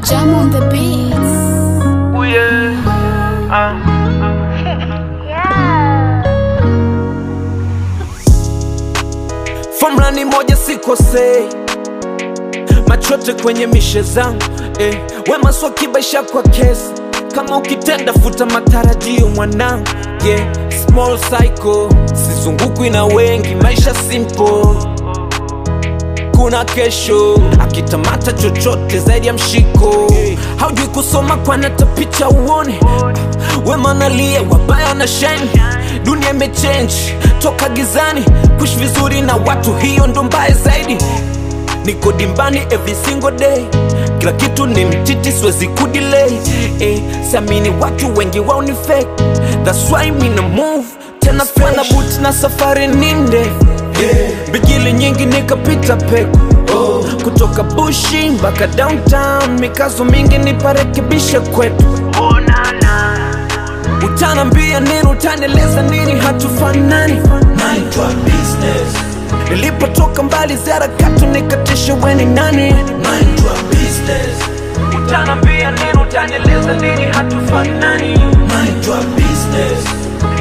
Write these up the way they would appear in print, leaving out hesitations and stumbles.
Jam on the beats. Oh yeah. Formula ni moja sikosei, machote kwenye mishe zangu wema swa kibaisha kwa kesi. Kama ukitenda futa matarajio mwanangu, small cycle, sizungukwi na wengi, maisha simple. Kuna kesho, akitamata chochote zaidi ya mshiko. Haujui kusoma kwa nata picha uone, wema nalia, wabaya na shine. Dunia imechange, toka gizani, push vizuri na watu, hiyo ndo mbaya zaidi. Niko dimbani every single day, kila kitu ni mtiti, siwezi kudelay. Siamini watu wengi wao ni fake, that's why mina move. Tena fana boot na safari ninde, bigili nyingi nikapita peko. Kutoka bushi mpaka downtown, mikazo mingi niparekebisha kwetu. Utanambia nini, utanieleza nini, hatufanani. Mind your business. Nilipotoka mbali zara katu nikatisha weni nani. Mind your business. Utanambia nini, utanieleza nini, hatufanani. Mind your business.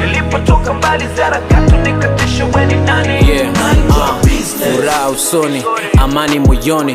Nilipotoka mbali zara katu nikatisha weni nani. Mind your business. Furaha usoni, amani moyoni,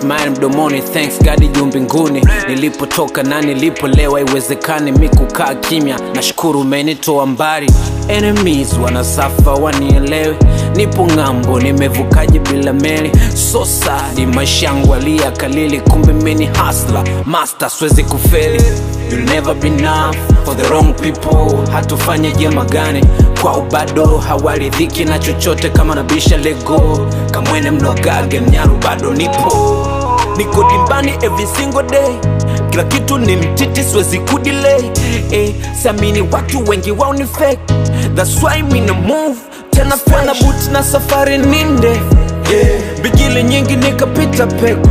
smile mdomoni, thanks God juu mbinguni. Nilipotoka na nilipolewa iwezekani mikukaa kimya, nashukuru umenitoa mbali. Enemies wanasafa wanielewe, nipo ngambo nimevukaje bila meli. So sad maisha yangu alia kalili, kumbe mini hustler master, siwezi kufeli. You'll never be enough for the wrong people. Hatufanye jema gani kwa ubado, hawaridhiki na chochote kama nabisha lego. Kamwene mnogage mnyaru bado nipo. Niko dimbani every single day, kila kitu ni mtiti, siwezi kudelay. Siamini watu wengi wao ni fake, that's why mina move. Tena fana boot na safari ninde, bigili nyingi nikapita peko.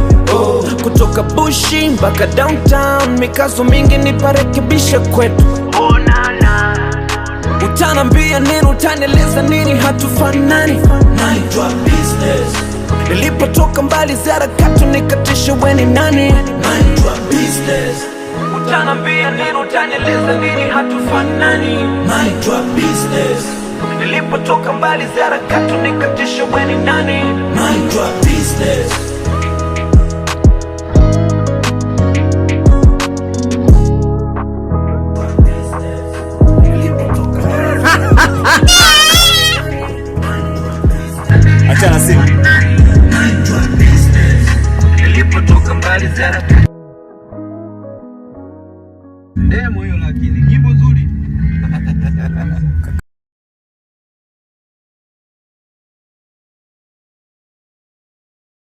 Kutoka bushi mpaka downtown, mikazo mingi niparekebisha kwetu. Utanambia nini, utanieleza nini, hatufanani. Mind your business. Nilipotoka mbali zara katu nikatisha weni nani. Mind your business. Utanambia nini, utanieleza nini, hatufanani. Mind your business. Nilipotoka mbali zara katu nikatisha weni nani. Mind your business. Achana simu. Nilipotoka mbali zara. Demo hiyo.